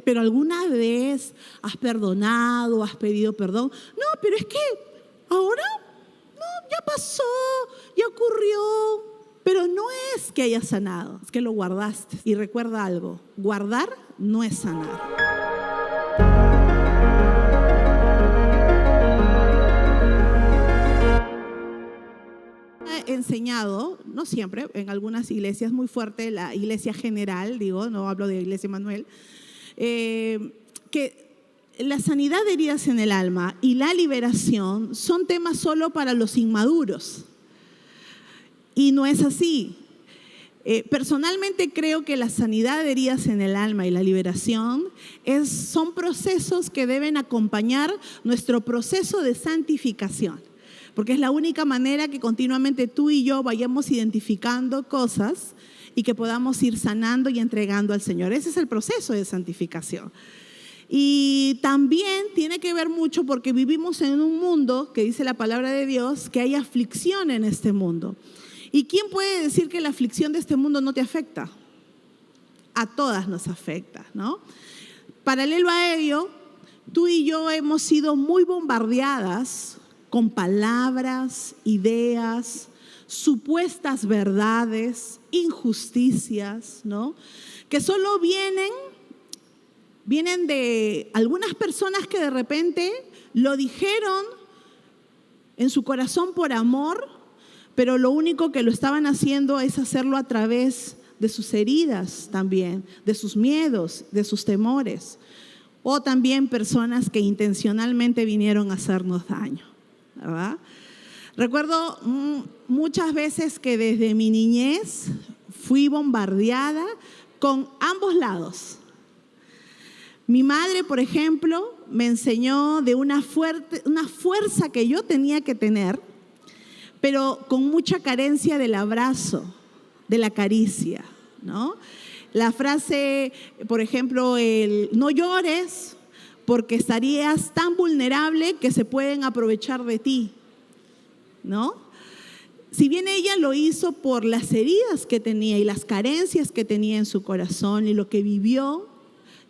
pero alguna vez has perdonado, has pedido perdón. No, pero es que ahora, no, ya pasó, ya ocurrió. Pero no es que hayas sanado, es que lo guardaste. Y recuerda algo, guardar no es sanar. He enseñado, no siempre, en algunas iglesias muy fuerte, la iglesia general, digo, no hablo de iglesia Manuel, que la sanidad de heridas en el alma y la liberación son temas solo para los inmaduros. Y no es así. Personalmente creo que la sanidad de heridas en el alma y la liberación son procesos que deben acompañar nuestro proceso de santificación. Porque es la única manera que continuamente tú y yo vayamos identificando cosas y que podamos ir sanando y entregando al Señor. Ese es el proceso de santificación. Y también tiene que ver mucho porque vivimos en un mundo, que dice la palabra de Dios, que hay aflicción en este mundo. ¿Y quién puede decir que la aflicción de este mundo no te afecta? A todas nos afecta, ¿no? Paralelo a ello, tú y yo hemos sido muy bombardeadas con palabras, ideas, supuestas verdades, injusticias, ¿no? Que solo vienen de algunas personas que de repente lo dijeron en su corazón por amor, pero lo único que lo estaban haciendo es hacerlo a través de sus heridas también, de sus miedos, de sus temores. O también personas que intencionalmente vinieron a hacernos daño, ¿verdad? Recuerdo muchas veces que desde mi niñez fui bombardeada con ambos lados. Mi madre, por ejemplo, me enseñó de una fuerza que yo tenía que tener, pero con mucha carencia del abrazo, de la caricia, ¿no? La frase, por ejemplo, no llores porque estarías tan vulnerable que se pueden aprovechar de ti, ¿no? Si bien ella lo hizo por las heridas que tenía y las carencias que tenía en su corazón y lo que vivió,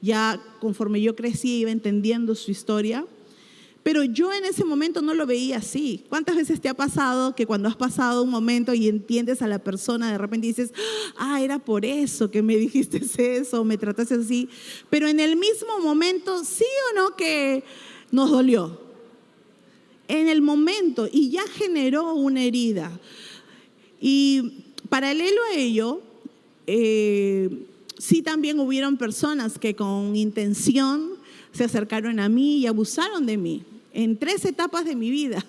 ya conforme yo crecí iba entendiendo su historia, pero yo en ese momento no lo veía así. ¿Cuántas veces te ha pasado que cuando has pasado un momento y entiendes a la persona, de repente dices, era por eso que me dijiste eso, me trataste así? Pero en el mismo momento, ¿sí o no que nos dolió? En el momento, y ya generó una herida. Y paralelo a ello, sí también hubieron personas que con intención se acercaron a mí y abusaron de mí en 3 etapas de mi vida: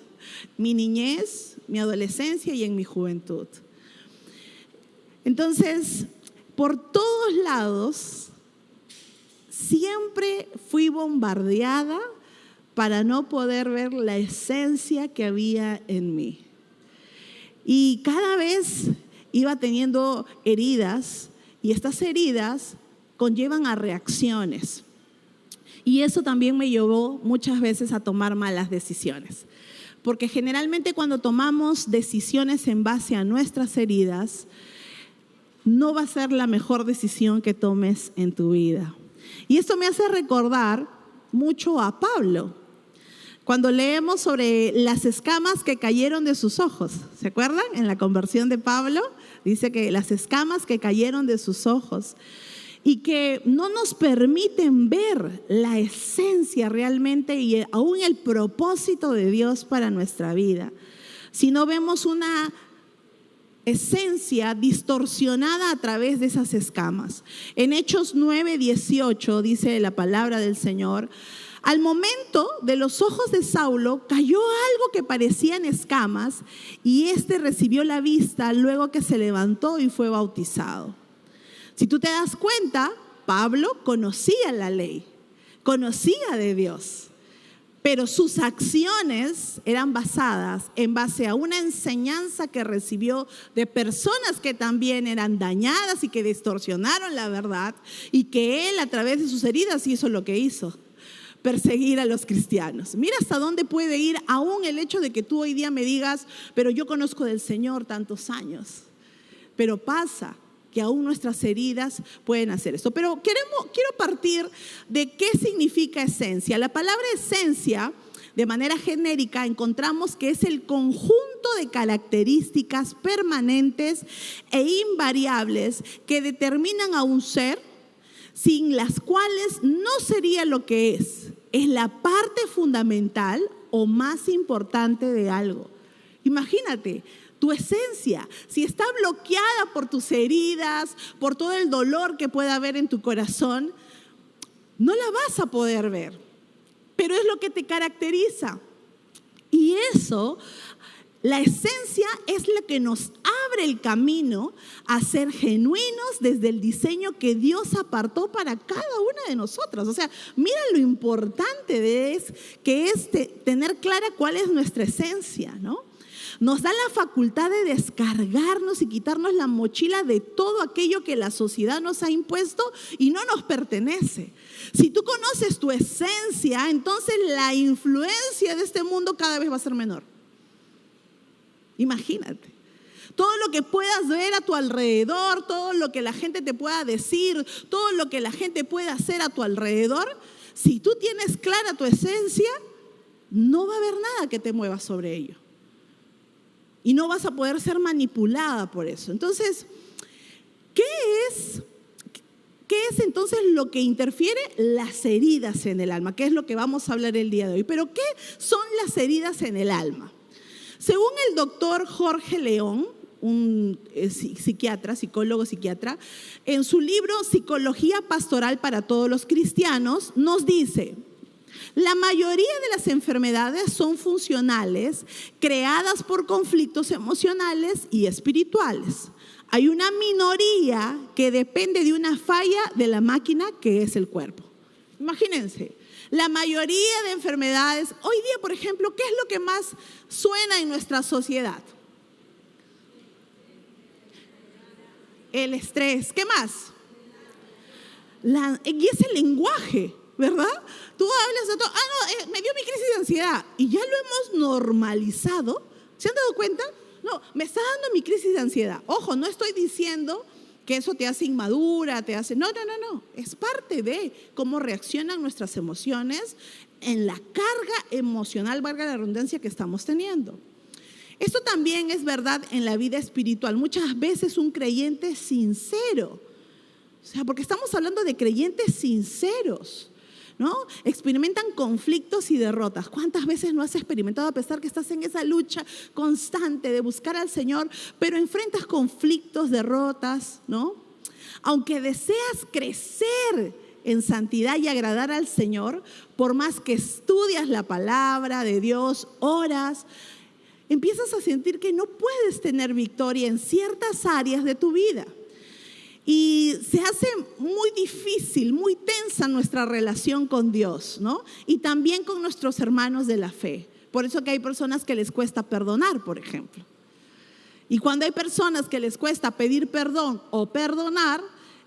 mi niñez, mi adolescencia y en mi juventud. Entonces, por todos lados, siempre fui bombardeada para no poder ver la esencia que había en mí. Y cada vez iba teniendo heridas, y estas heridas conllevan a reacciones. Y eso también me llevó muchas veces a tomar malas decisiones. Porque generalmente cuando tomamos decisiones en base a nuestras heridas, no va a ser la mejor decisión que tomes en tu vida. Y esto me hace recordar mucho a Pablo. Cuando leemos sobre las escamas que cayeron de sus ojos, ¿se acuerdan? En la conversión de Pablo, dice que las escamas que cayeron de sus ojos y que no nos permiten ver la esencia realmente y aún el propósito de Dios para nuestra vida. Si no vemos una esencia distorsionada a través de esas escamas. En Hechos 9:18 dice la palabra del Señor: al momento de los ojos de Saulo cayó algo que parecían escamas y éste recibió la vista luego que se levantó y fue bautizado. Si tú te das cuenta, Pablo conocía la ley, conocía de Dios, pero sus acciones eran basadas en base a una enseñanza que recibió de personas que también eran dañadas y que distorsionaron la verdad, y que él a través de sus heridas hizo lo que hizo: perseguir a los cristianos. Mira hasta dónde puede ir aún el hecho de que tú hoy día me digas, pero yo conozco del Señor tantos años. Pero pasa que aún nuestras heridas pueden hacer esto. Pero quiero partir de qué significa esencia. La palabra esencia, de manera genérica, encontramos que es el conjunto de características permanentes e invariables que determinan a un ser, sin las cuales no sería lo que es. Es la parte fundamental o más importante de algo. Imagínate, tu esencia, si está bloqueada por tus heridas, por todo el dolor que pueda haber en tu corazón, no la vas a poder ver, pero es lo que te caracteriza. Y eso, la esencia es la que nos abre el camino a ser genuinos desde el diseño que Dios apartó para cada una de nosotras. O sea, mira lo importante que es tener clara cuál es nuestra esencia, ¿no? Nos da la facultad de descargarnos y quitarnos la mochila de todo aquello que la sociedad nos ha impuesto y no nos pertenece. Si tú conoces tu esencia, entonces la influencia de este mundo cada vez va a ser menor. Imagínate. Todo lo que puedas ver a tu alrededor, todo lo que la gente te pueda decir, todo lo que la gente pueda hacer a tu alrededor, si tú tienes clara tu esencia, no va a haber nada que te mueva sobre ello. Y no vas a poder ser manipulada por eso. Entonces, ¿qué es entonces lo que interfiere? Las heridas en el alma, que es lo que vamos a hablar el día de hoy. Pero ¿qué son las heridas en el alma? Según el doctor Jorge León, un psicólogo psiquiatra, en su libro Psicología Pastoral para todos los cristianos, nos dice: la mayoría de las enfermedades son funcionales, creadas por conflictos emocionales y espirituales. Hay una minoría que depende de una falla de la máquina que es el cuerpo. Imagínense, la mayoría de enfermedades, hoy día, por ejemplo, ¿qué es lo que más suena en nuestra sociedad? El estrés. ¿Qué más? Y ese lenguaje, ¿verdad? Tú hablas de todo. No, me dio mi crisis de ansiedad. Y ya lo hemos normalizado. ¿Se han dado cuenta? No, me está dando mi crisis de ansiedad. Ojo, no estoy diciendo que eso te hace inmadura, te hace... No. Es parte de cómo reaccionan nuestras emociones en la carga emocional, valga la redundancia, que estamos teniendo. Esto también es verdad en la vida espiritual. Muchas veces un creyente sincero, o sea, porque estamos hablando de creyentes sinceros, ¿no? Experimentan conflictos y derrotas. ¿Cuántas veces no has experimentado, a pesar que estás en esa lucha constante de buscar al Señor, pero enfrentas conflictos, derrotas, ¿no? Aunque deseas crecer en santidad y agradar al Señor, por más que estudias la palabra de Dios, oras, empiezas a sentir que no puedes tener victoria en ciertas áreas de tu vida. Y se hace muy difícil, muy tensa nuestra relación con Dios, ¿no? Y también con nuestros hermanos de la fe. Por eso que hay personas que les cuesta perdonar, por ejemplo. Y cuando hay personas que les cuesta pedir perdón o perdonar,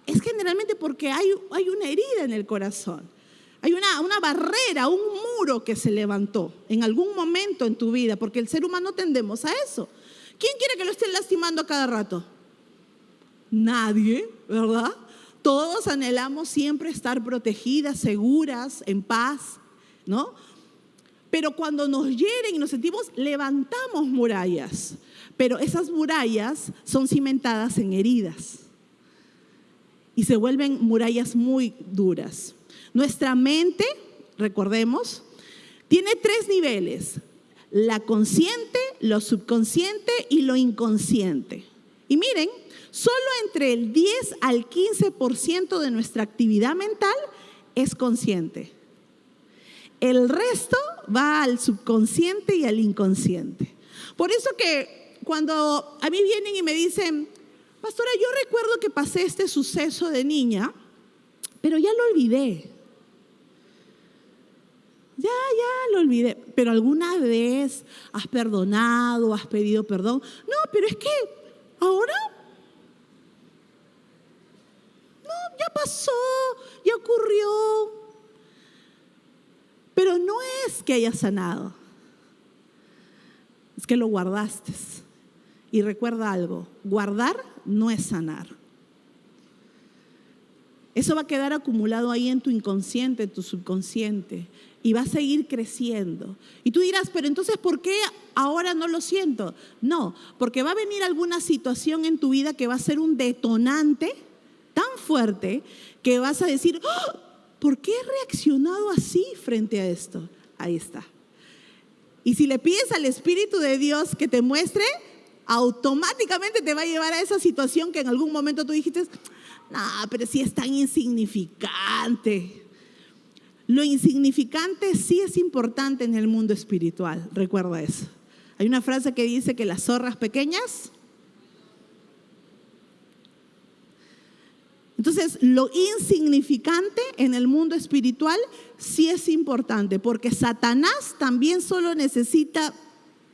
es generalmente porque hay una herida en el corazón. Hay una barrera, un muro que se levantó en algún momento en tu vida, porque el ser humano tendemos a eso. ¿Quién quiere que lo estén lastimando a cada rato? Nadie, ¿verdad? Todos anhelamos siempre estar protegidas, seguras, en paz, ¿no? Pero cuando nos hieren y nos sentimos, levantamos murallas. Pero esas murallas son cimentadas en heridas y se vuelven murallas muy duras. Nuestra mente, recordemos, tiene 3 niveles: la consciente, lo subconsciente y lo inconsciente. Y miren, solo entre el 10 al 15% de nuestra actividad mental es consciente. El resto va al subconsciente y al inconsciente. Por eso que cuando a mí vienen y me dicen: pastora, yo recuerdo que pasé este suceso de niña, pero ya lo olvidé. Ya lo olvidé. Pero ¿alguna vez has perdonado, has pedido perdón? No, pero es que ahora... ya pasó, ya ocurrió. Pero no es que hayas sanado, es que lo guardaste. Y recuerda algo: guardar no es sanar. Eso va a quedar acumulado ahí en tu inconsciente, en tu subconsciente, y va a seguir creciendo. Y tú dirás, pero entonces, ¿por qué ahora no lo siento? No, porque va a venir alguna situación en tu vida que va a ser un detonante tan fuerte que vas a decir, ¡oh! ¿Por qué he reaccionado así frente a esto? Ahí está. Y si le pides al Espíritu de Dios que te muestre, automáticamente te va a llevar a esa situación que en algún momento tú dijiste, no, pero sí es tan insignificante. Lo insignificante sí es importante en el mundo espiritual, recuerda eso. Hay una frase que dice que las zorras pequeñas. Entonces, lo insignificante en el mundo espiritual sí es importante, porque Satanás también solo necesita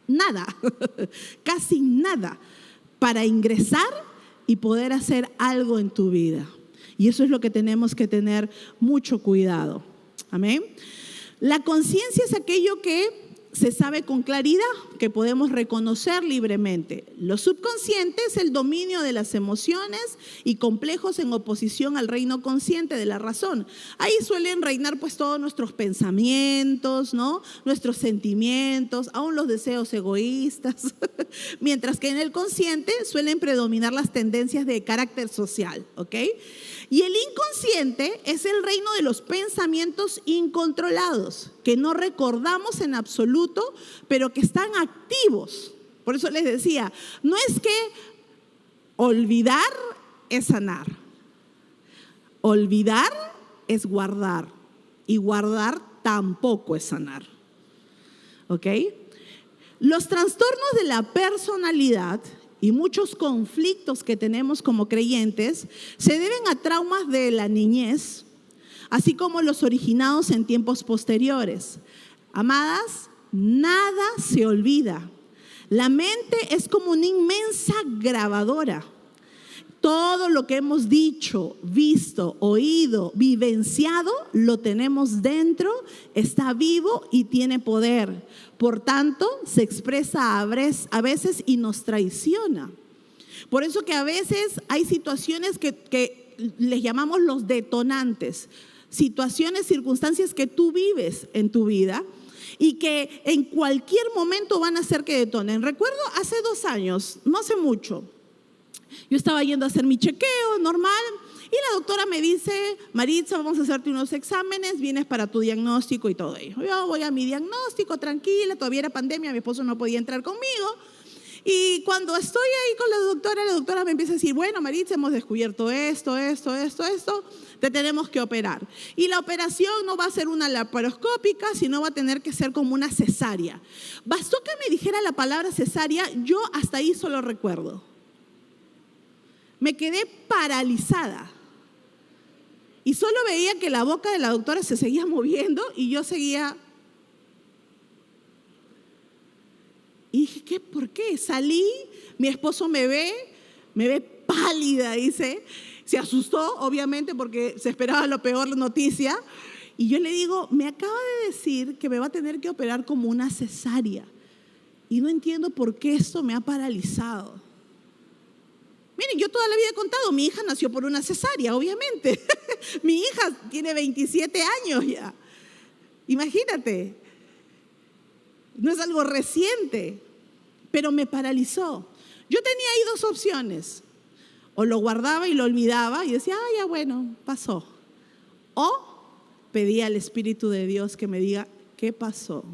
nada, casi nada, para ingresar y poder hacer algo en tu vida. Y eso es lo que tenemos que tener mucho cuidado. Amén. La conciencia es aquello que se sabe con claridad, que podemos reconocer libremente. Lo subconsciente es el dominio de las emociones y complejos en oposición al reino consciente de la razón. Ahí suelen reinar pues todos nuestros pensamientos, ¿no? Nuestros sentimientos, aún los deseos egoístas, mientras que en el consciente suelen predominar las tendencias de carácter social, ¿ok? Y el inconsciente es el reino de los pensamientos incontrolados, que no recordamos en absoluto, pero que están activos. Por eso les decía, no es que olvidar es sanar. Olvidar es guardar. Y guardar tampoco es sanar. ¿Ok? Los trastornos de la personalidad y muchos conflictos que tenemos como creyentes se deben a traumas de la niñez, así como los originados en tiempos posteriores. Amadas, nada se olvida. La mente es como una inmensa grabadora. Todo lo que hemos dicho, visto, oído, vivenciado, lo tenemos dentro, está vivo y tiene poder. Por tanto, se expresa a veces y nos traiciona. Por eso que a veces hay situaciones que les llamamos los detonantes. Situaciones, circunstancias que tú vives en tu vida y que en cualquier momento van a hacer que detonen. Recuerdo hace 2 años, no hace mucho, yo estaba yendo a hacer mi chequeo normal y la doctora me dice, Maritza, vamos a hacerte unos exámenes, vienes para tu diagnóstico y todo ello. Yo voy a mi diagnóstico, tranquila, todavía era pandemia, mi esposo no podía entrar conmigo. Y cuando estoy ahí con la doctora me empieza a decir, bueno, Maritza, hemos descubierto esto, te tenemos que operar. Y la operación no va a ser una laparoscópica, sino va a tener que ser como una cesárea. Bastó que me dijera la palabra cesárea, yo hasta ahí solo recuerdo. Me quedé paralizada. Y solo veía que la boca de la doctora se seguía moviendo y yo seguía. Y dije, ¿qué? ¿Por qué? Salí, mi esposo me ve pálida, dice. Se asustó, obviamente, porque se esperaba la peor noticia. Y yo le digo, me acaba de decir que me va a tener que operar como una cesárea. Y no entiendo por qué esto me ha paralizado. Miren, yo toda la vida he contado, mi hija nació por una cesárea, obviamente. Mi hija tiene 27 años ya. Imagínate. No es algo reciente, pero me paralizó. Yo tenía ahí 2 opciones. O lo guardaba y lo olvidaba y decía, ya bueno, pasó. O pedía al Espíritu de Dios que me diga, ¿qué pasó?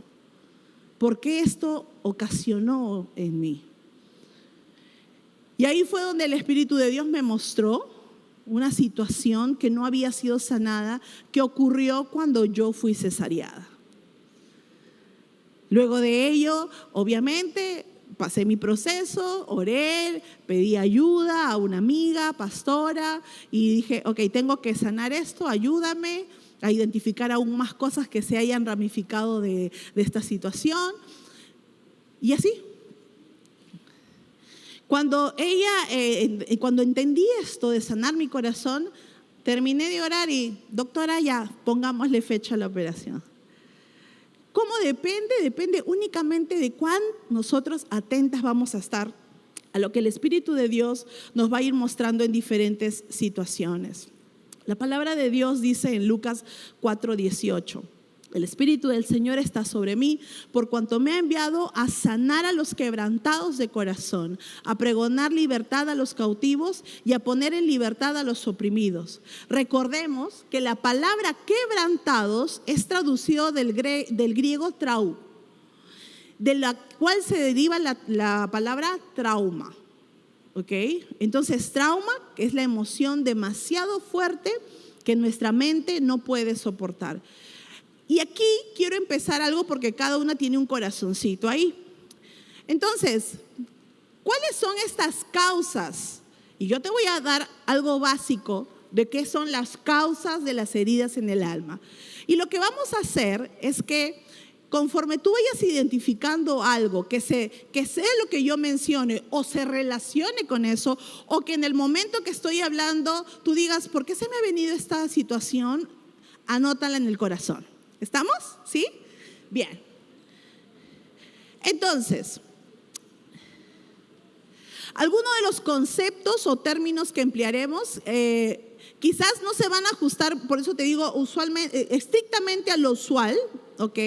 ¿Por qué esto ocasionó en mí? Y ahí fue donde el Espíritu de Dios me mostró una situación que no había sido sanada, que ocurrió cuando yo fui cesareada. Luego de ello, obviamente, pasé mi proceso, oré, pedí ayuda a una amiga, pastora, y dije, ok, tengo que sanar esto, ayúdame a identificar aún más cosas que se hayan ramificado de esta situación. Y así. Cuando entendí esto de sanar mi corazón, terminé de orar y, doctora, ya, pongámosle fecha a la operación. ¿Cómo depende? Depende únicamente de cuán nosotros atentas vamos a estar a lo que el Espíritu de Dios nos va a ir mostrando en diferentes situaciones. La palabra de Dios dice en Lucas 4:18: el Espíritu del Señor está sobre mí, por cuanto me ha enviado a sanar a los quebrantados de corazón, a pregonar libertad a los cautivos y a poner en libertad a los oprimidos. Recordemos que la palabra quebrantados es traducido del griego trau, de la cual se deriva la palabra trauma. ¿Ok? Entonces, trauma es la emoción demasiado fuerte que nuestra mente no puede soportar. Y aquí quiero empezar algo porque cada una tiene un corazoncito ahí. Entonces, ¿cuáles son estas causas? Y yo te voy a dar algo básico de qué son las causas de las heridas en el alma. Y lo que vamos a hacer es que conforme tú vayas identificando algo que sea lo que yo mencione o se relacione con eso, o que en el momento que estoy hablando tú digas, ¿por qué se me ha venido esta situación? Anótala en el corazón. ¿Estamos? ¿Sí? Bien. Entonces, algunos de los conceptos o términos que emplearemos quizás no se van a ajustar, por eso te digo, usualmente, estrictamente a lo usual, ¿ok?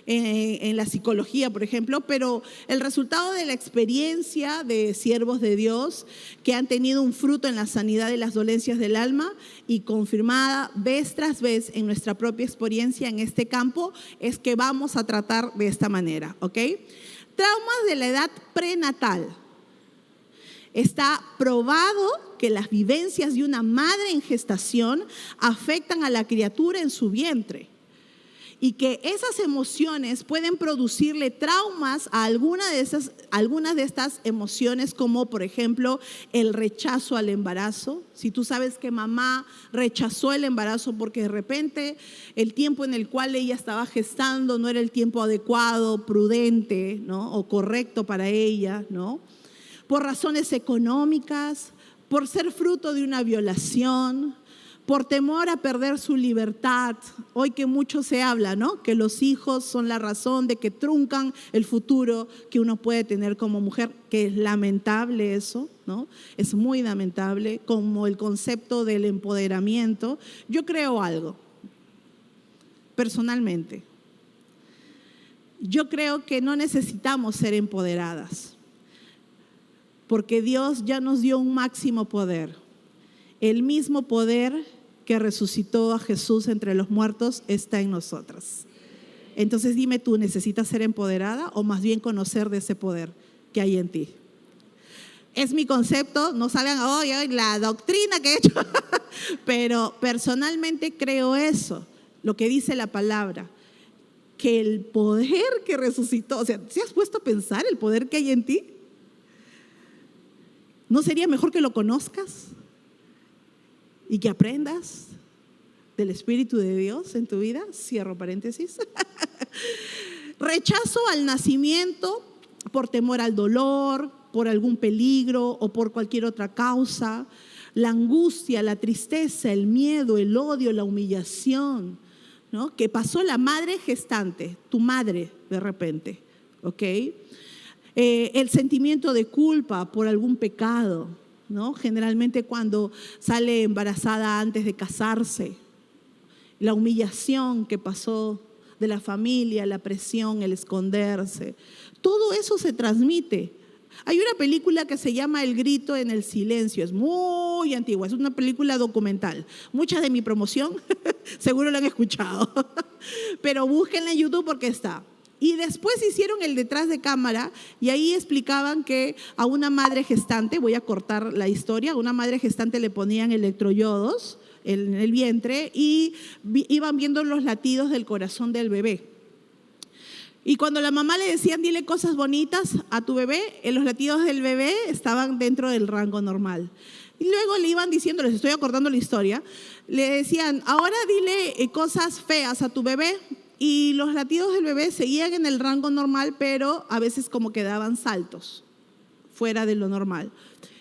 En la psicología, por ejemplo, pero el resultado de la experiencia de siervos de Dios que han tenido un fruto en la sanidad de las dolencias del alma y confirmada vez tras vez en nuestra propia experiencia en este campo, es que vamos a tratar de esta manera, ¿ok? Traumas de la edad prenatal. Está probado que las vivencias de una madre en gestación afectan a la criatura en su vientre, y que esas emociones pueden producirle traumas a algunas de estas emociones, como por ejemplo el rechazo al embarazo. Si tú sabes que mamá rechazó el embarazo porque de repente el tiempo en el cual ella estaba gestando no era el tiempo adecuado, prudente, ¿no? O correcto para ella, ¿no? Por razones económicas, por ser fruto de una violación, por temor a perder su libertad. Hoy que mucho se habla, ¿no? Que los hijos son la razón de que truncan el futuro que uno puede tener como mujer, que es lamentable eso, ¿no? Es muy lamentable, como el concepto del empoderamiento. Yo creo algo, personalmente. Yo creo que no necesitamos ser empoderadas, porque Dios ya nos dio un máximo poder. El mismo poder que resucitó a Jesús entre los muertos está en nosotras. Entonces dime tú, ¿necesitas ser empoderada o más bien conocer de ese poder que hay en ti? Es mi concepto, no salgan hoy la doctrina que he hecho, pero personalmente creo eso, lo que dice la palabra, que el poder que resucitó, o sea, ¿te has puesto a pensar el poder que hay en ti? ¿No sería mejor que lo conozcas y que aprendas del Espíritu de Dios en tu vida? Cierro paréntesis. Rechazo al nacimiento por temor al dolor, por algún peligro o por cualquier otra causa. La angustia, la tristeza, el miedo, el odio, la humillación, ¿no? Que pasó la madre gestante, tu madre de repente, ¿ok? El sentimiento de culpa por algún pecado, ¿no? Generalmente cuando sale embarazada antes de casarse, la humillación que pasó de la familia, la presión, el esconderse, todo eso se transmite. Hay una película que se llama El grito en el silencio, es muy antigua, es una película documental. Muchas de mi promoción seguro la han escuchado, pero búsquenla en YouTube porque está. Y después hicieron el detrás de cámara y ahí explicaban que a una madre gestante, voy a cortar la historia, a una madre gestante le ponían electroyodos en el vientre y iban viendo los latidos del corazón del bebé. Y cuando la mamá le decían, dile cosas bonitas a tu bebé, los latidos del bebé estaban dentro del rango normal. Y luego le iban diciendo, les estoy acordando la historia, le decían, ahora dile cosas feas a tu bebé. Y los latidos del bebé seguían en el rango normal, pero a veces como que daban saltos fuera de lo normal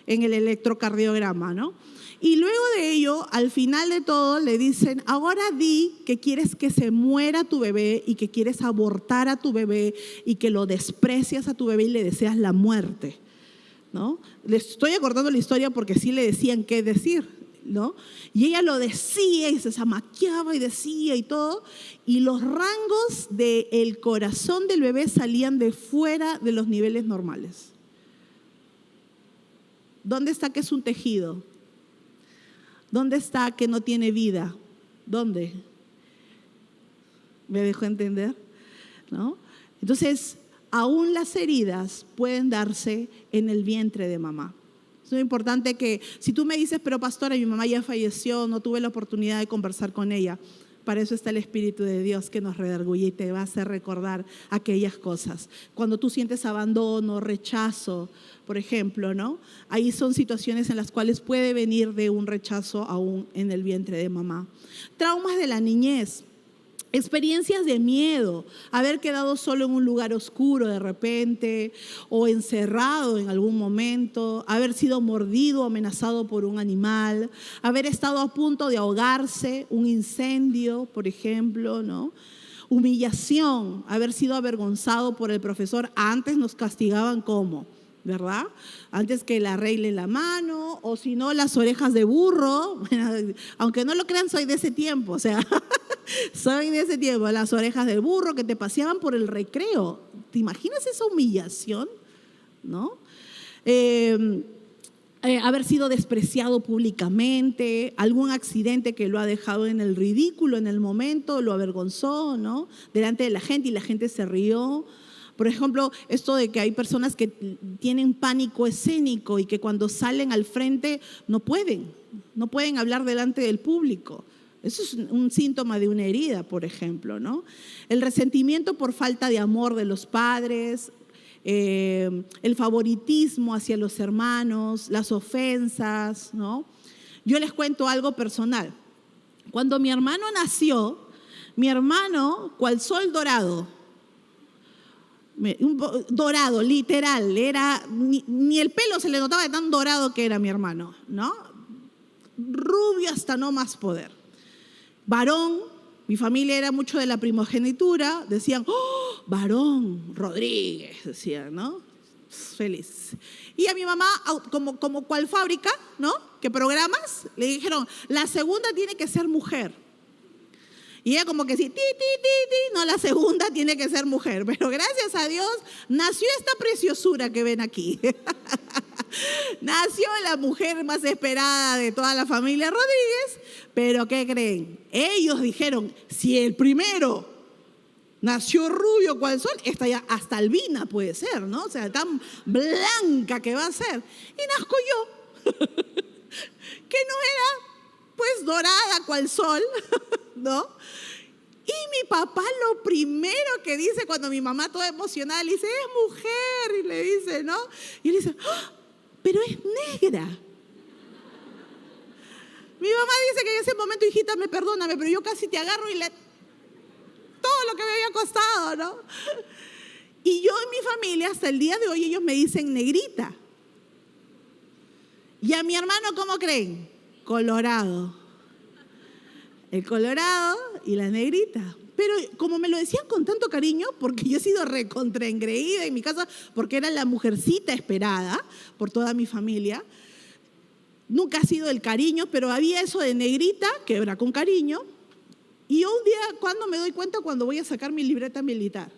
en el electrocardiograma, ¿no? Y luego de ello, al final de todo, le dicen, ahora di que quieres que se muera tu bebé y que quieres abortar a tu bebé y que lo desprecias a tu bebé y le deseas la muerte, ¿no? Les estoy acordando la historia porque sí le decían qué decir. ¿no? Y ella lo decía y se zamaqueaba y decía y todo, y los rangos del corazón del bebé salían de fuera de los niveles normales. ¿Dónde está que es un tejido? ¿Dónde está que no tiene vida? ¿Dónde? ¿Me dejó entender? ¿No? Entonces, aún las heridas pueden darse en el vientre de mamá. Es muy importante que, si tú me dices, pero pastora, mi mamá ya falleció, no tuve la oportunidad de conversar con ella, para eso está el Espíritu de Dios que nos redarguye y te va a hacer recordar aquellas cosas. Cuando tú sientes abandono, rechazo, por ejemplo, ¿no? Ahí son situaciones en las cuales puede venir de un rechazo aún en el vientre de mamá. Traumas de la niñez. Experiencias de miedo, haber quedado solo en un lugar oscuro de repente o encerrado en algún momento, haber sido mordido o amenazado por un animal, haber estado a punto de ahogarse, un incendio, por ejemplo, ¿no? Humillación, haber sido avergonzado por el profesor. Antes nos castigaban ¿cómo? ¿Verdad? Antes que le arregle la mano o si no las orejas de burro. Bueno, aunque no lo crean, soy de ese tiempo, o sea, soy de ese tiempo, las orejas de burro que te paseaban por el recreo. ¿Te imaginas esa humillación? ¿No? Haber sido despreciado públicamente, algún accidente que lo ha dejado en el ridículo en el momento, lo avergonzó, ¿no? Delante de la gente y la gente se rió. Por ejemplo, esto de que hay personas que tienen pánico escénico y que cuando salen al frente no pueden hablar delante del público. Eso es un síntoma de una herida, por ejemplo, ¿no? El resentimiento por falta de amor de los padres, el favoritismo hacia los hermanos, las ofensas, ¿no? Yo les cuento algo personal. Cuando mi hermano nació, mi hermano, cual sol dorado, dorado, literal, era, ni el pelo se le notaba de tan dorado que era mi hermano, ¿no? Rubio hasta no más poder. Varón, mi familia era mucho de la primogenitura, decían, ¡oh, varón, Rodríguez! Decían, ¿no? Feliz. Y a mi mamá, como cual fábrica, ¿no? Que programas, le dijeron, la segunda tiene que ser mujer. Y ella como que sí, no, la segunda tiene que ser mujer. Pero gracias a Dios nació esta preciosura que ven aquí. Nació la mujer más esperada de toda la familia Rodríguez. Pero ¿qué creen? Ellos dijeron, si el primero nació rubio cual sol, esta ya hasta albina puede ser, ¿no? O sea, tan blanca que va a ser. Y nazco yo, que no era pues dorada cual sol, ¿no? Y mi papá lo primero que dice cuando mi mamá toda emocionada le dice, es mujer, y le dice, ¿no? Y él dice, ¡oh, pero es negra! Mi mamá dice que en ese momento, hijita, perdóname, pero yo casi te agarro y todo lo que me había costado, ¿no? Y yo en mi familia, hasta el día de hoy, ellos me dicen negrita. Y a mi hermano, ¿cómo creen? Colorado. El colorado y la negrita. Pero como me lo decían con tanto cariño, porque yo he sido recontraengreída en mi casa, porque era la mujercita esperada por toda mi familia, nunca ha sido el cariño, pero había eso de negrita, que era con cariño. Y yo un día, ¿cuándo me doy cuenta? Cuando voy a sacar mi libreta militar.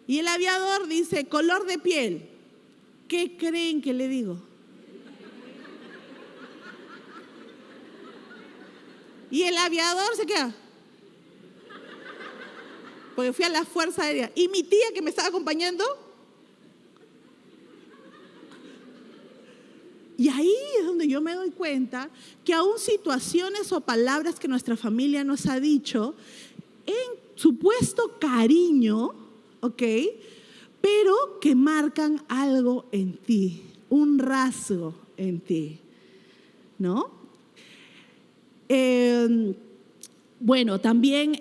Y el aviador dice, color de piel. ¿Qué creen que le digo? Y el aviador se queda. Porque fui a la Fuerza Aérea. Y mi tía que me estaba acompañando. Y ahí es donde yo me doy cuenta que aún situaciones o palabras que nuestra familia nos ha dicho, en supuesto cariño, ¿ok? Pero que marcan algo en ti, un rasgo en ti, ¿no? Bueno, también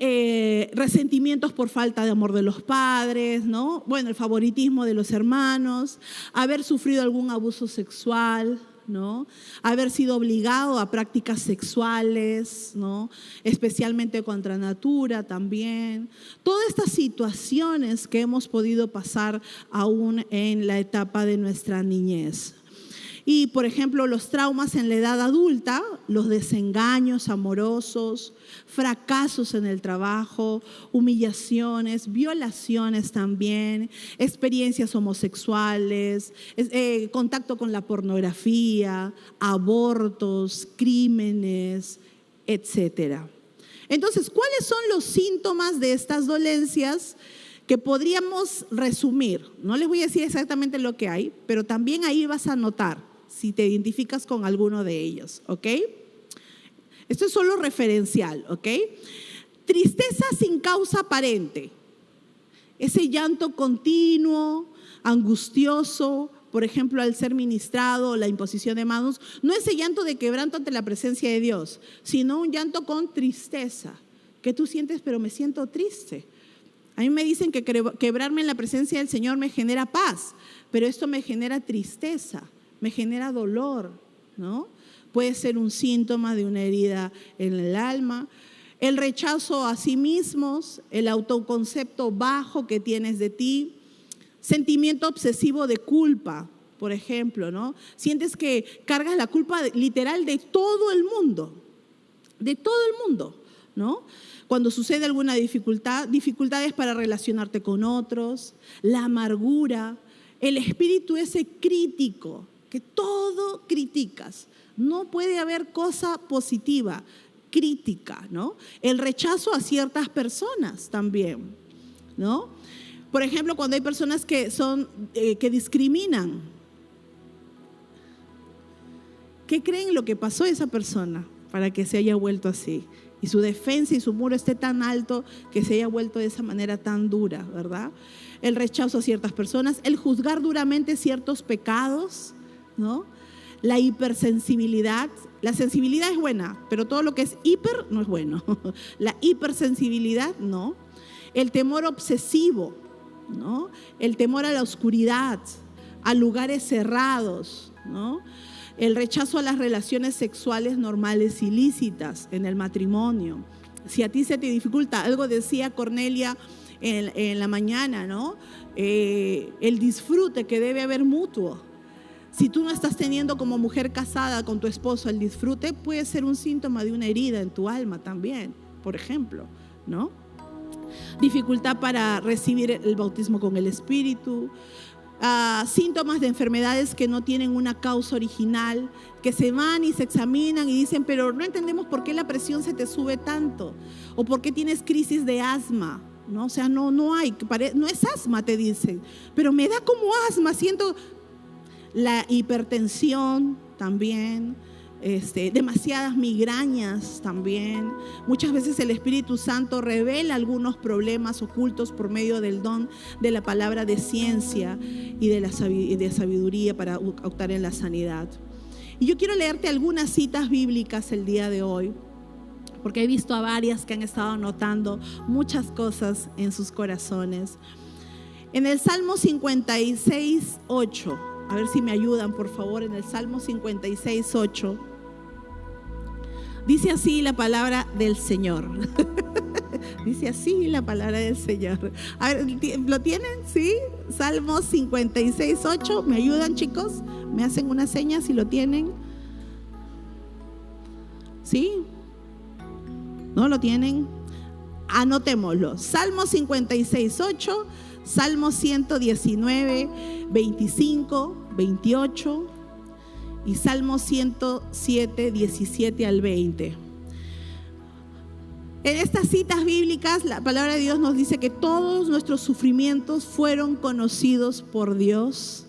resentimientos por falta de amor de los padres, ¿no? Bueno, el favoritismo de los hermanos, haber sufrido algún abuso sexual, ¿no? Haber sido obligado a prácticas sexuales, ¿no? Especialmente contra natura también. Todas estas situaciones que hemos podido pasar aún en la etapa de nuestra niñez. Y, por ejemplo, los traumas en la edad adulta, los desengaños amorosos, fracasos en el trabajo, humillaciones, violaciones también, experiencias homosexuales, contacto con la pornografía, abortos, crímenes, etcétera. Entonces, ¿cuáles son los síntomas de estas dolencias que podríamos resumir? No les voy a decir exactamente lo que hay, pero también ahí vas a notar si te identificas con alguno de ellos, ¿ok? Esto es solo referencial, ¿ok? Tristeza sin causa aparente. Ese llanto continuo, angustioso, por ejemplo, al ser ministrado, la imposición de manos, no ese llanto de quebranto ante la presencia de Dios, sino un llanto con tristeza, que tú sientes, pero me siento triste. A mí me dicen que quebrarme en la presencia del Señor me genera paz, pero esto me genera tristeza, me genera dolor, ¿no? Puede ser un síntoma de una herida en el alma. El rechazo a sí mismos, el autoconcepto bajo que tienes de ti, sentimiento obsesivo de culpa, por ejemplo, ¿no? Sientes que cargas la culpa literal de todo el mundo, ¿no? Cuando sucede alguna dificultad, dificultades para relacionarte con otros, la amargura, el espíritu ese crítico, que todo criticas. No puede haber cosa positiva, crítica, ¿no? El rechazo a ciertas personas también, ¿no? Por ejemplo, cuando hay personas que discriminan. ¿Qué creen lo que pasó a esa persona para que se haya vuelto así? Y su defensa y su muro esté tan alto que se haya vuelto de esa manera tan dura, ¿verdad? El rechazo a ciertas personas, el juzgar duramente ciertos pecados, ¿no? La hipersensibilidad. La sensibilidad es buena, pero todo lo que es hiper no es bueno. La hipersensibilidad no. El temor obsesivo, ¿no? El temor a la oscuridad, a lugares cerrados, ¿no? El rechazo a las relaciones sexuales normales ilícitas en el matrimonio. Si a ti se te dificulta, algo decía Cornelia en la mañana, ¿no? El disfrute que debe haber mutuo. Si tú no estás teniendo como mujer casada con tu esposo el disfrute, puede ser un síntoma de una herida en tu alma también, por ejemplo, ¿no? Dificultad para recibir el bautismo con el Espíritu, síntomas de enfermedades que no tienen una causa original, que se van y se examinan y dicen, pero no entendemos por qué la presión se te sube tanto, o por qué tienes crisis de asma, ¿no? O sea, no es asma, te dicen, pero me da como asma, siento. La hipertensión también, demasiadas migrañas también. Muchas veces el Espíritu Santo revela algunos problemas ocultos por medio del don de la palabra de ciencia y de sabiduría para optar en la sanidad. Y yo quiero leerte algunas citas bíblicas el día de hoy, porque he visto a varias que han estado anotando muchas cosas en sus corazones. En el Salmo 56:8, a ver si me ayudan, por favor, en el Salmo 56:8. Dice así la palabra del Señor. Dice así la palabra del Señor. A ver, ¿lo tienen? ¿Sí? Salmo 56:8. ¿Me ayudan, chicos? ¿Me hacen una seña si lo tienen? ¿Sí? ¿No lo tienen? Anotémoslo. Salmo 56:8. Salmo 119, 25, 28 y Salmo 107, 17 al 20. En estas citas bíblicas, la palabra de Dios nos dice que todos nuestros sufrimientos fueron conocidos por Dios.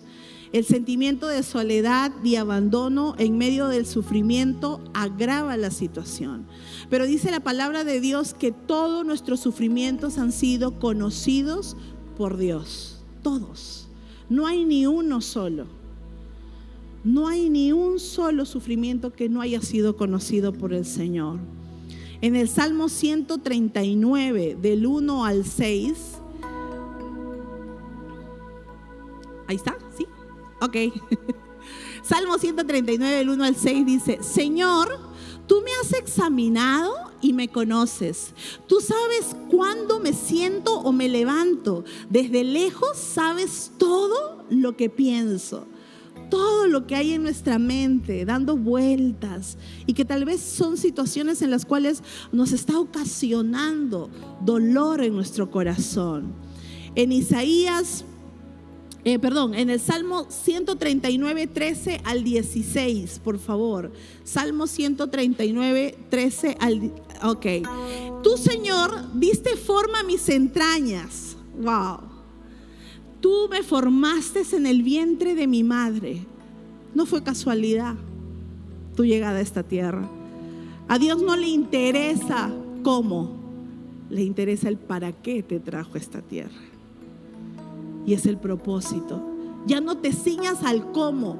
El sentimiento de soledad y abandono en medio del sufrimiento agrava la situación. Pero dice la palabra de Dios que todos nuestros sufrimientos han sido conocidos por Dios, todos. No hay ni uno solo. No hay ni un solo sufrimiento que no haya sido conocido por el Señor. En el Salmo 139, del 1 al 6. Ahí está, ¿sí? Ok. Salmo 139, del 1 al 6 dice: Señor, tú me has examinado y me conoces. Tú sabes cuándo me siento o me levanto. Desde lejos sabes todo lo que pienso. todo lo que hay en nuestra mente dando vueltas y que tal vez son situaciones en las cuales nos está ocasionando dolor en nuestro corazón. En en el Salmo 139, 13 al 16, por favor. Salmo 139, 13 al... Ok. Tú, Señor, diste forma a mis entrañas. Wow. Tú me formaste en el vientre de mi madre. No fue casualidad tu llegada a esta tierra. A Dios no le interesa cómo, le interesa el para qué te trajo a esta tierra. Y es el propósito. Ya no te ciñas al cómo.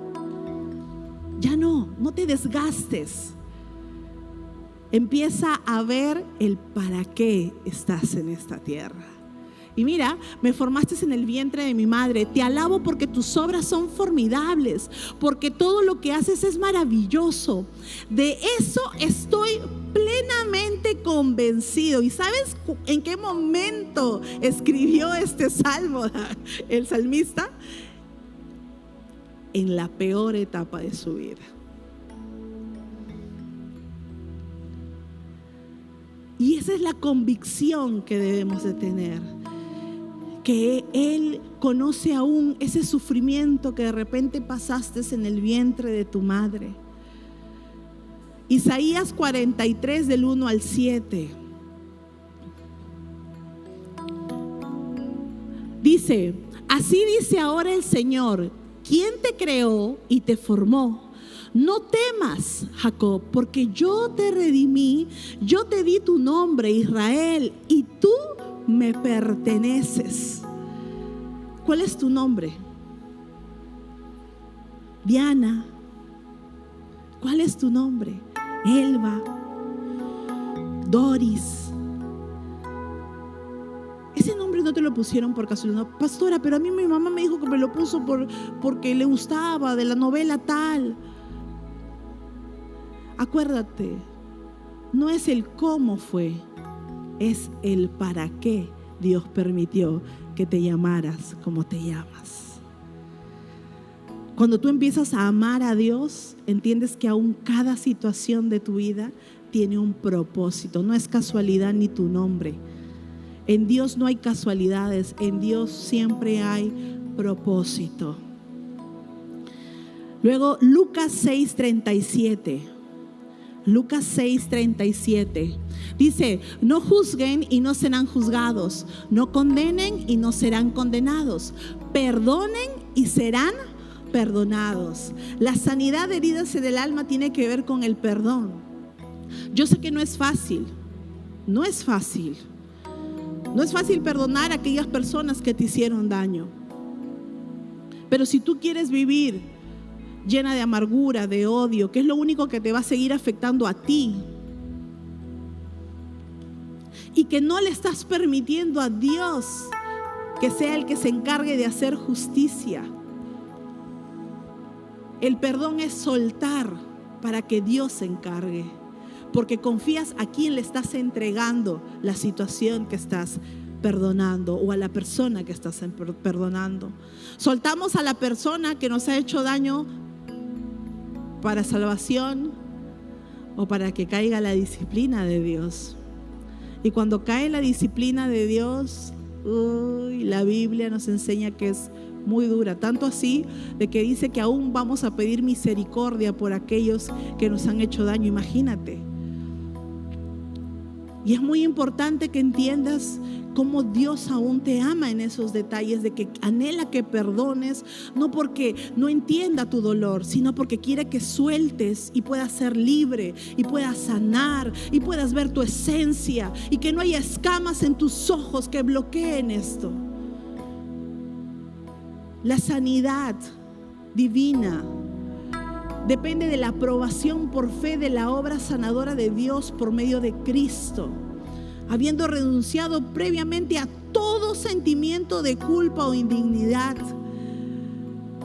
Ya no te desgastes. Empieza a ver el para qué estás en esta tierra. Y mira, me formaste en el vientre de mi madre. Te alabo porque tus obras son formidables, porque todo lo que haces es maravilloso. De eso estoy plenamente convencido. ¿Y sabes en qué momento escribió este salmo el salmista? En la peor etapa de su vida. Y esa es la convicción que debemos de tener, que Él conoce aún ese sufrimiento que de repente pasaste en el vientre de tu madre. Isaías 43 del 1 al 7 dice: así dice ahora el Señor, quien te creó y te formó. No temas, Jacob, porque yo te redimí, yo te di tu nombre, Israel, y tú me perteneces. ¿Cuál es tu nombre? Diana. ¿Cuál es tu nombre? Elba, Doris. Ese nombre no te lo pusieron por casualidad. No, pastora, pero a mí mi mamá me dijo que me lo puso porque le gustaba de la novela tal. Acuérdate, no es el cómo fue, es el para qué Dios permitió que te llamaras como te llamas. Cuando tú empiezas a amar a Dios, entiendes que aún cada situación de tu vida tiene un propósito. No es casualidad ni tu nombre. En Dios no hay casualidades, en Dios siempre hay propósito. Luego Lucas 6:37. Lucas 6:37 dice: no juzguen y no serán juzgados, no condenen y no serán condenados, perdonen y serán perdonados. La sanidad de heridas en el alma tiene que ver con el perdón. Yo sé que no es fácil, no es fácil perdonar a aquellas personas que te hicieron daño, pero si tú quieres vivir llena de amargura, de odio, que es lo único que te va a seguir afectando a ti, y que no le estás permitiendo a Dios que sea el que se encargue de hacer justicia. El perdón es soltar para que Dios se encargue, porque confías a quien le estás entregando la situación que estás perdonando o a la persona que estás perdonando. Soltamos a la persona que nos ha hecho daño para salvación o para que caiga la disciplina de Dios. Y cuando cae la disciplina de Dios, la Biblia nos enseña que es muy dura, tanto así de que dice que aún vamos a pedir misericordia por aquellos que nos han hecho daño. Imagínate. Y es muy importante que entiendas cómo Dios aún te ama en esos detalles, de que anhela que perdones, no porque no entienda tu dolor, sino porque quiere que sueltes y puedas ser libre y puedas sanar y puedas ver tu esencia y que no haya escamas en tus ojos que bloqueen esto. La sanidad divina depende de la aprobación por fe de la obra sanadora de Dios por medio de Cristo, habiendo renunciado previamente a todo sentimiento de culpa o indignidad,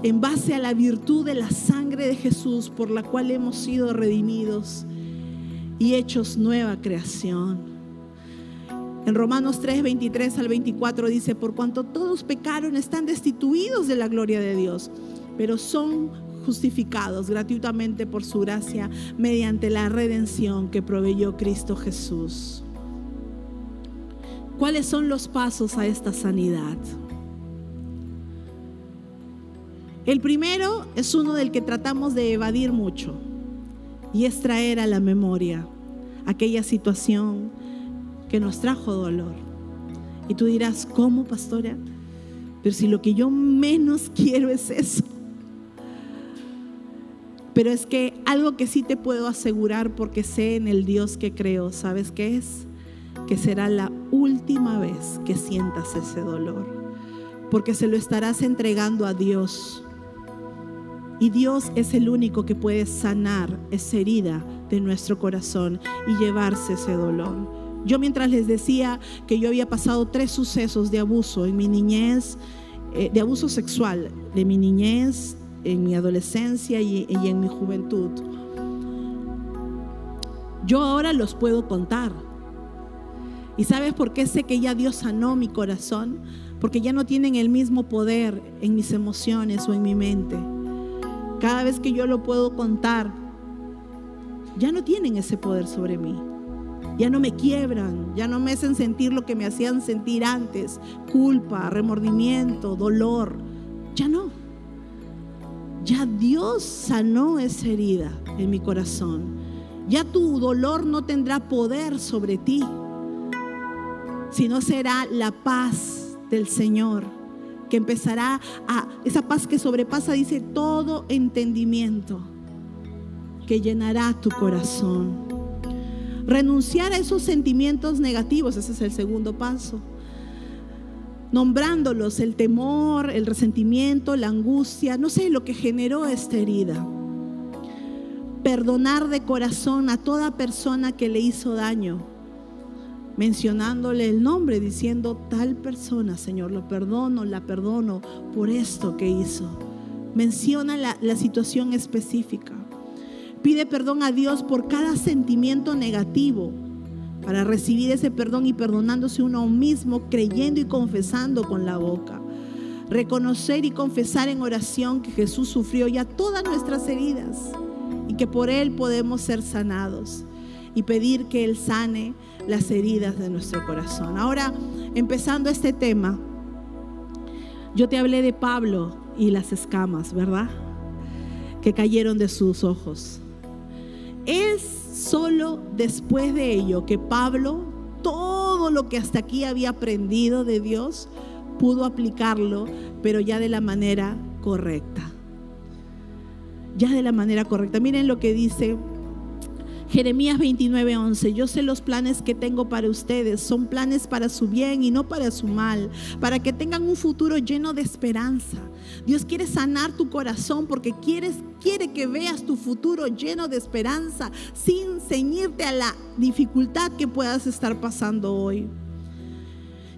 en base a la virtud de la sangre de Jesús, por la cual hemos sido redimidos y hechos nueva creación. En Romanos 3, 23 al 24 dice: por cuanto todos pecaron, están destituidos de la gloria de Dios, pero son justificados gratuitamente por su gracia mediante la redención que proveyó Cristo Jesús. ¿Cuáles son los pasos a esta sanidad? El primero es uno del que tratamos de evadir mucho, y es traer a la memoria aquella situación que nos trajo dolor. Y tú dirás, ¿cómo, pastora? Pero si lo que yo menos quiero es eso. Pero es que algo que sí te puedo asegurar, porque sé en el Dios que creo, ¿sabes qué es? Que será la última vez que sientas ese dolor, porque se lo estarás entregando a Dios. Y Dios es el único que puede sanar esa herida de nuestro corazón y llevarse ese dolor. Yo, mientras les decía que yo había pasado 3 sucesos de abuso en mi niñez, de abuso sexual, de mi niñez, en mi adolescencia y en mi juventud, yo ahora los puedo contar. ¿Y sabes por qué sé que ya Dios sanó mi corazón? Porque ya no tienen el mismo poder en mis emociones o en mi mente. Cada vez que yo lo puedo contar, ya no tienen ese poder sobre mí. Ya no me quiebran, ya no me hacen sentir lo que me hacían sentir antes: culpa, remordimiento, dolor. Ya no. Ya Dios sanó esa herida en mi corazón. Ya tu dolor no tendrá poder sobre ti, sino será la paz del Señor, que empezará esa paz que sobrepasa, dice, todo entendimiento, que llenará tu corazón. Renunciar a esos sentimientos negativos, ese es el segundo paso. Nombrándolos: el temor, el resentimiento, la angustia, no sé, lo que generó esta herida. Perdonar de corazón a toda persona que le hizo daño, mencionándole el nombre, diciendo: tal persona, Señor, lo perdono, la perdono por esto que hizo. Menciona la situación específica. Pide perdón a Dios por cada sentimiento negativo, para recibir ese perdón y perdonándose uno mismo, creyendo y confesando con la boca. Reconocer y confesar en oración que Jesús sufrió ya todas nuestras heridas y que por Él podemos ser sanados, y pedir que Él sane las heridas de nuestro corazón. Ahora, empezando este tema, yo te hablé de Pablo y las escamas, ¿verdad?, que cayeron de sus ojos. Es solo después de ello que Pablo, todo lo que hasta aquí había aprendido de Dios, pudo aplicarlo, pero ya de la manera correcta. Ya de la manera correcta. Miren lo que dice Jeremías 29:11: yo sé los planes que tengo para ustedes, son planes para su bien y no para su mal, para que tengan un futuro lleno de esperanza. Dios quiere sanar tu corazón porque quiere que veas tu futuro lleno de esperanza, sin ceñirte a la dificultad que puedas estar pasando hoy.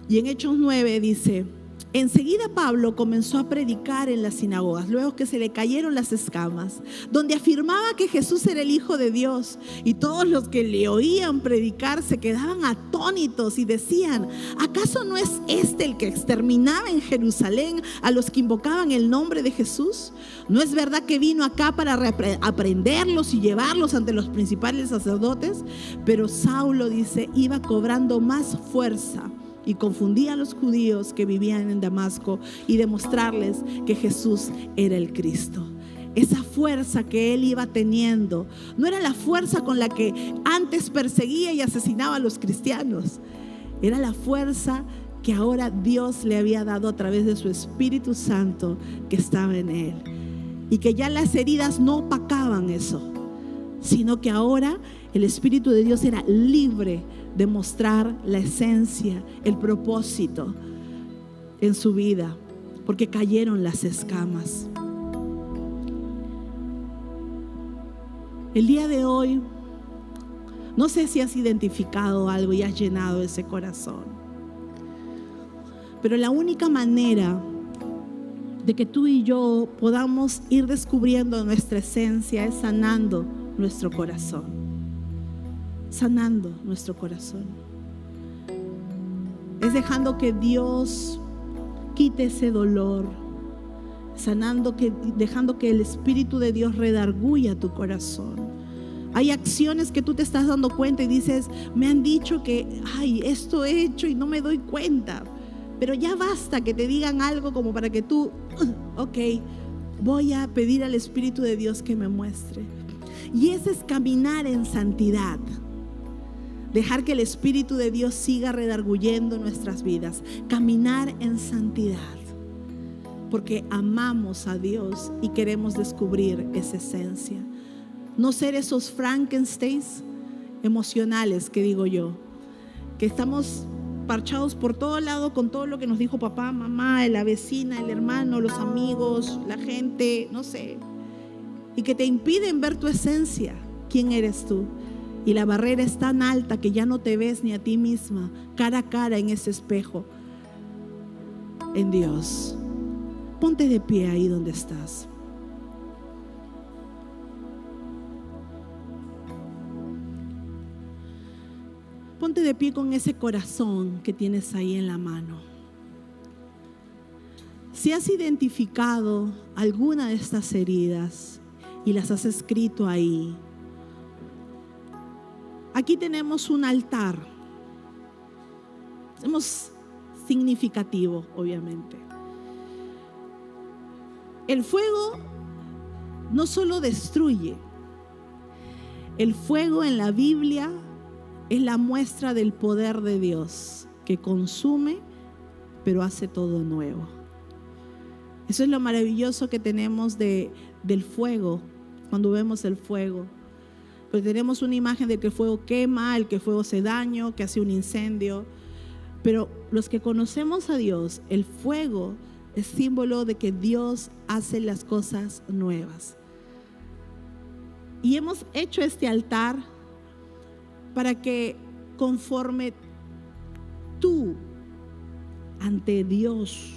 Y en Hechos 9 dice: enseguida Pablo comenzó a predicar en las sinagogas, luego que se le cayeron las escamas, donde afirmaba que Jesús era el Hijo de Dios. Y todos los que le oían predicar se quedaban atónitos y decían: ¿acaso no es este el que exterminaba en Jerusalén a los que invocaban el nombre de Jesús? ¿No es verdad que vino acá para aprenderlos y llevarlos ante los principales sacerdotes? Pero Saulo, dice, iba cobrando más fuerza y confundía a los judíos que vivían en Damasco, y demostrarles que Jesús era el Cristo. Esa fuerza que él iba teniendo no era la fuerza con la que antes perseguía y asesinaba a los cristianos. Era la fuerza que ahora Dios le había dado a través de su Espíritu Santo que estaba en él, y que ya las heridas no opacaban eso, sino que ahora el Espíritu de Dios era libre de mostrar la esencia, el propósito en su vida, porque cayeron las escamas. El día de hoy, no sé si has identificado algo y has llenado ese corazón, pero la única manera de que tú y yo podamos ir descubriendo nuestra esencia es sanando nuestro corazón. Sanando nuestro corazón. Es dejando que Dios quite ese dolor, sanando, dejando que el Espíritu de Dios redarguya tu corazón. Hay acciones que tú te estás dando cuenta y dices, me han dicho que, esto he hecho y no me doy cuenta. Pero ya basta que te digan algo como para que tú, ok, voy a pedir al Espíritu de Dios que me muestre. Y ese es caminar en santidad. Dejar que el Espíritu de Dios siga redarguyendo nuestras vidas. Caminar en santidad. Porque amamos a Dios y queremos descubrir esa esencia. No ser esos Frankensteins emocionales que digo yo, que estamos parchados por todo lado con todo lo que nos dijo papá, mamá, la vecina, el hermano, los amigos, la gente, no sé, y que te impiden ver tu esencia, quién eres tú. Y la barrera es tan alta que ya no te ves ni a ti misma cara a cara en ese espejo en Dios. Ponte de pie ahí donde estás. Ponte de pie con ese corazón que tienes ahí en la mano. Si has identificado alguna de estas heridas y las has escrito ahí, aquí tenemos un altar. Es significativo, obviamente. El fuego no solo destruye, el fuego en la Biblia es la muestra del poder de Dios que consume, pero hace todo nuevo. Eso es lo maravilloso que tenemos del fuego, cuando vemos el fuego. Pues tenemos una imagen de que el fuego quema, el que el fuego hace daño, que hace un incendio. Pero los que conocemos a Dios, el fuego es símbolo de que Dios hace las cosas nuevas. Y hemos hecho este altar para que conforme tú ante Dios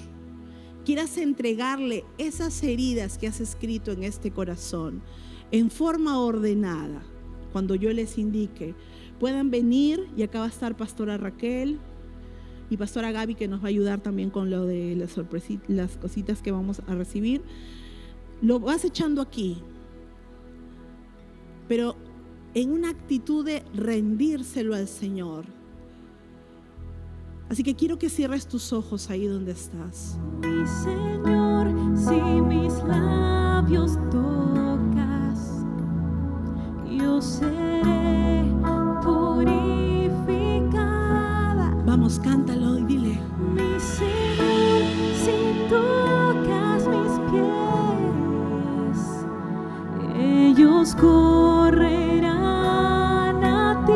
quieras entregarle esas heridas que has escrito en este corazón en forma ordenada, cuando yo les indique, puedan venir, y acá va a estar Pastora Raquel y Pastora Gaby, que nos va a ayudar también con lo de las cositas que vamos a recibir. Lo vas echando aquí, pero en una actitud de rendírselo al Señor. Así que quiero que cierres tus ojos ahí donde estás. Mi Señor, si mis labios tocas, yo seré purificada. Vamos, cántalo y dile. Mi Señor, si tocas mis pies, ellos correrán a ti.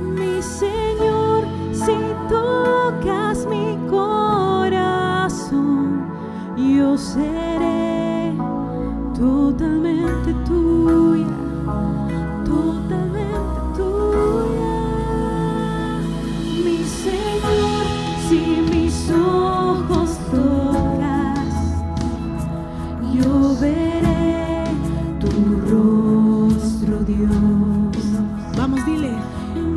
Mi Señor, si tocas mi corazón, yo seré totalmente tuya, totalmente tuya. Mi Señor, si mis ojos tocas, yo veré tu rostro, Dios. Vamos, dile.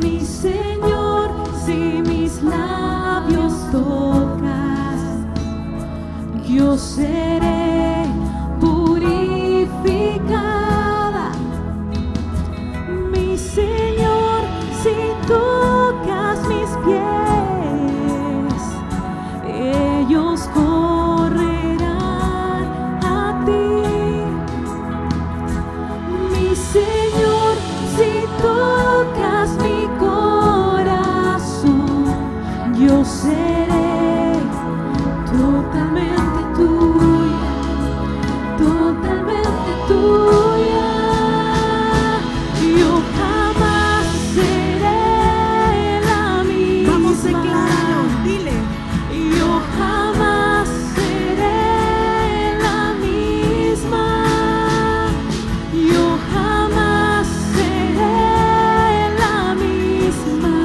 Mi Señor, si mis labios tocas, yo seré purificada. Mi Señor, si tocas mis pies, ellos correrán a ti. Mi Señor, si tocas mi corazón, yo seré totalmente tuya, totalmente tuya. Yo jamás seré la misma. Vamos, decláralo, dile. Yo jamás seré la misma. Yo jamás seré la misma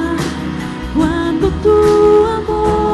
cuando tu amor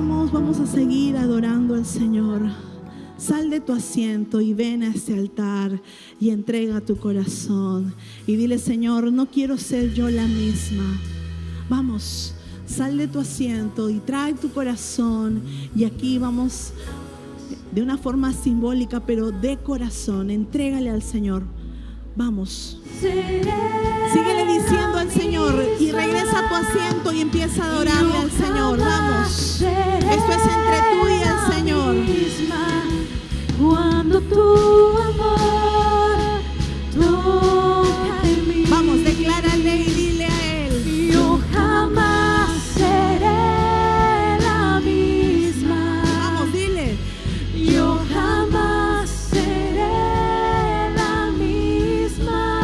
vamos a seguir adorando al Señor. Sal de tu asiento y ven a este altar y entrega tu corazón y dile: Señor, no quiero ser yo la misma. Vamos, sal de tu asiento y trae tu corazón, y aquí vamos de una forma simbólica, pero de corazón, entrégale al Señor. Vamos, síguele diciendo al Señor y regresa a tu asiento y empieza a adorarle al Señor. Vamos, esto es entre tú y el Señor. Cuando tu amor toca en mí, vamos, declárale y dile a Él: yo jamás seré la misma. Vamos, dile: yo jamás seré la misma.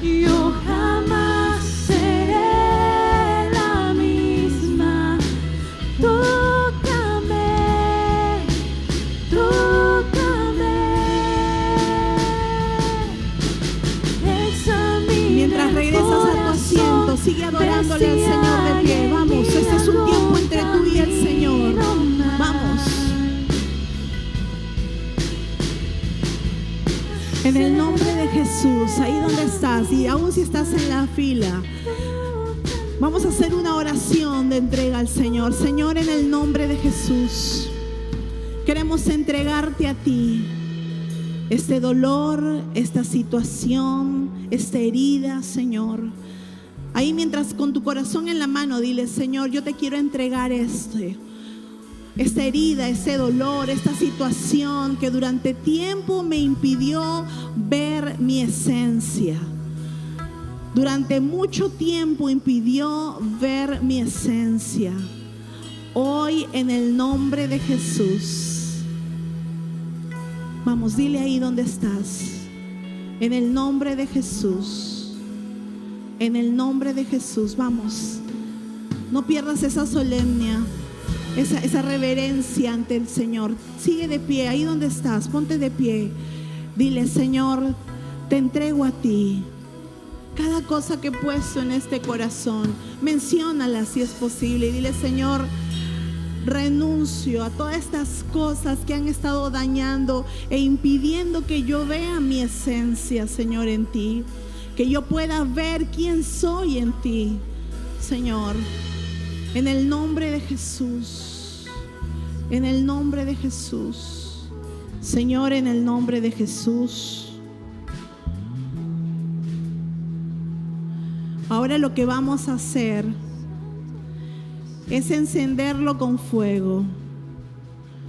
Yo jamás seré la misma. mientras regresas a tu asiento, sigue adorándole al Señor de pie. Vamos, este es un tiempo entre tú y el Señor. Vamos. En el nombre de Jesús, ahí donde estás, y aún si estás en la fila, vamos a hacer una oración de entrega al Señor. Señor, en el nombre de Jesús, queremos entregarte a ti este dolor, esta situación, esta herida, Señor. Ahí mientras con tu corazón en la mano, dile: Señor, yo te quiero entregar esta herida, ese dolor, esta situación que durante tiempo me impidió ver mi esencia. Durante mucho tiempo impidió ver mi esencia. Hoy, en el nombre de Jesús, vamos, dile ahí donde estás: en el nombre de Jesús, en el nombre de Jesús. Vamos, no pierdas esa solemnia, esa reverencia ante el Señor. Sigue de pie, ahí donde estás, ponte de pie. Dile: Señor, te entrego a ti cada cosa que he puesto en este corazón. Menciónala si es posible y dile: Señor, renuncio a todas estas cosas que han estado dañando e impidiendo que yo vea mi esencia, Señor, en ti, que yo pueda ver quién soy en ti, Señor. En el nombre de Jesús, en el nombre de Jesús, Señor, en el nombre de Jesús. Ahora lo que vamos a hacer es encenderlo con fuego,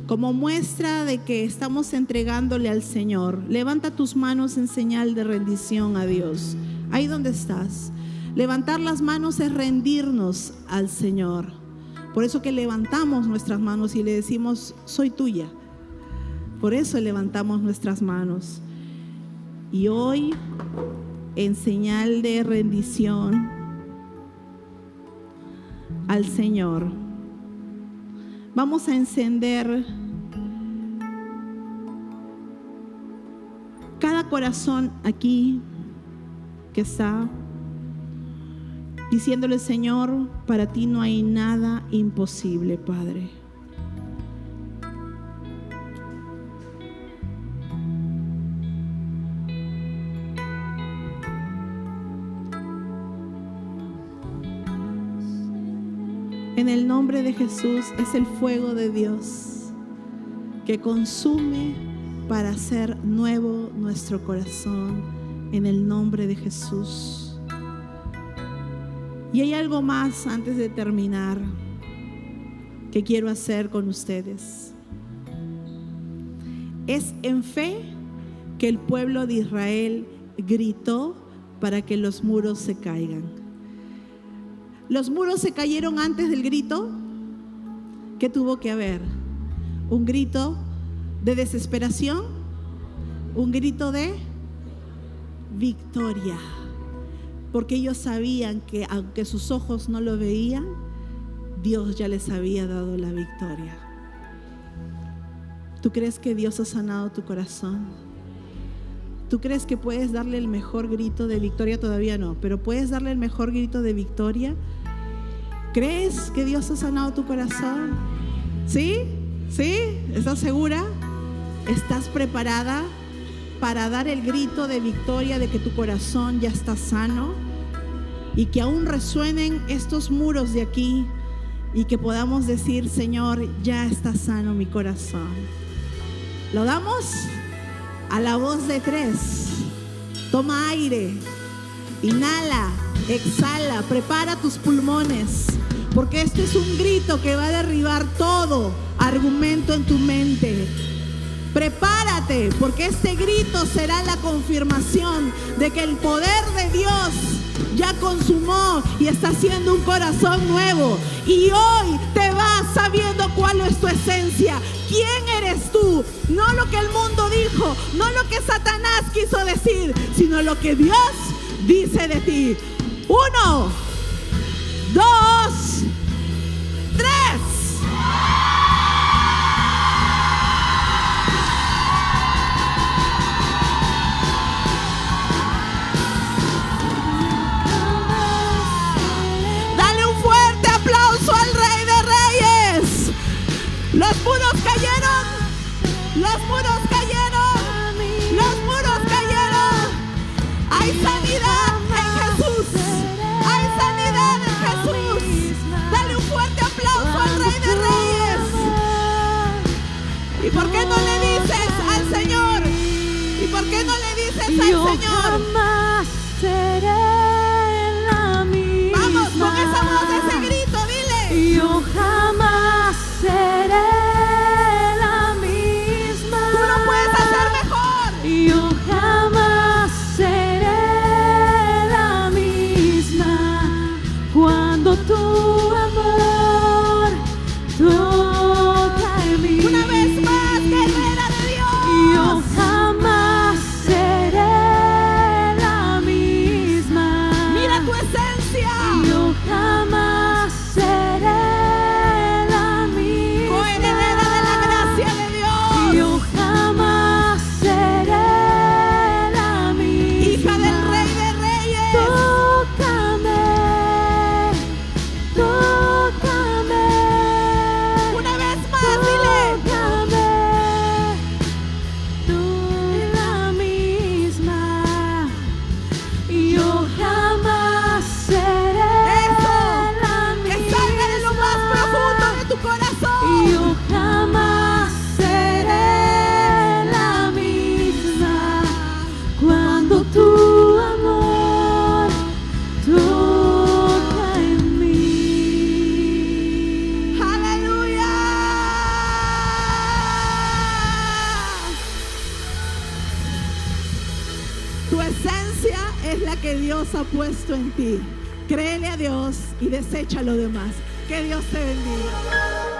como muestra de que estamos entregándole al Señor. Levanta tus manos en señal de rendición a Dios. Ahí donde estás. Levantar las manos es rendirnos al Señor. Por eso que levantamos nuestras manos y le decimos: soy tuya. Por eso levantamos nuestras manos. Y hoy, en señal de rendición al Señor, vamos a encender cada corazón aquí que está, diciéndole: Señor, para ti no hay nada imposible, Padre. En el nombre de Jesús es el fuego de Dios que consume para hacer nuevo nuestro corazón. En el nombre de Jesús. Y hay algo más antes de terminar que quiero hacer con ustedes. Es en fe que el pueblo de Israel gritó para que los muros se caigan. Los muros se cayeron antes del grito. ¿Qué tuvo que haber? Un grito de desesperación, un grito de victoria, porque ellos sabían que aunque sus ojos no lo veían, Dios ya les había dado la victoria. ¿Tú crees que Dios ha sanado tu corazón? ¿Tú crees que puedes darle el mejor grito de victoria? Todavía no, pero puedes darle el mejor grito de victoria ¿Crees que Dios ha sanado tu corazón? ¿Sí? ¿Sí? ¿Estás segura? ¿Estás preparada para dar el grito de victoria de que tu corazón ya está sano? Y que aún resuenen estos muros de aquí y que podamos decir: Señor, ya está sano mi corazón. ¿Lo damos? A la voz de 3. Toma aire, inhala, exhala, prepara tus pulmones, porque este es un grito que va a derribar todo argumento en tu mente. Prepárate, porque este grito será la confirmación de que el poder de Dios ya consumó y está haciendo un corazón nuevo. Y hoy te vas sabiendo cuál es tu esencia. ¿Quién eres tú? No lo que el mundo dijo, no lo que Satanás quiso decir, sino lo que Dios dice de ti. 1, 2, 3. Los muros cayeron, los muros cayeron, los muros cayeron. Hay sanidad en Jesús, hay sanidad en Jesús. Dale un fuerte aplauso al Rey de Reyes. ¿Y por qué no le dices al Señor? ¿Y por qué no le dices al Señor? Jamás seré la misma. Vamos con esa voz, ese grito, dile. Yo jamás seré la misma. Tú lo puedes hacer mejor. Yo jamás seré la misma cuando tu amor toca en mí. Una vez más, guerrera de Dios. Yo jamás seré la misma. Mira tu esencia. Yo jamás seré la misma. Coheredera de la gracia de Dios. Yo jamás seré la misma. Hija del Rey de Reyes. Tócame, tócame. Una vez más, dile. Tócame, tú la misma. Yo jamás seré Eso. la Que misma. salga de lo más profundo de tu corazón. Yo jamás seré la misma cuando tu amor toca en mí. ¡Aleluya! Tu esencia es la que Dios ha puesto en ti. Créele a Dios y desecha lo demás. Que Dios te bendiga.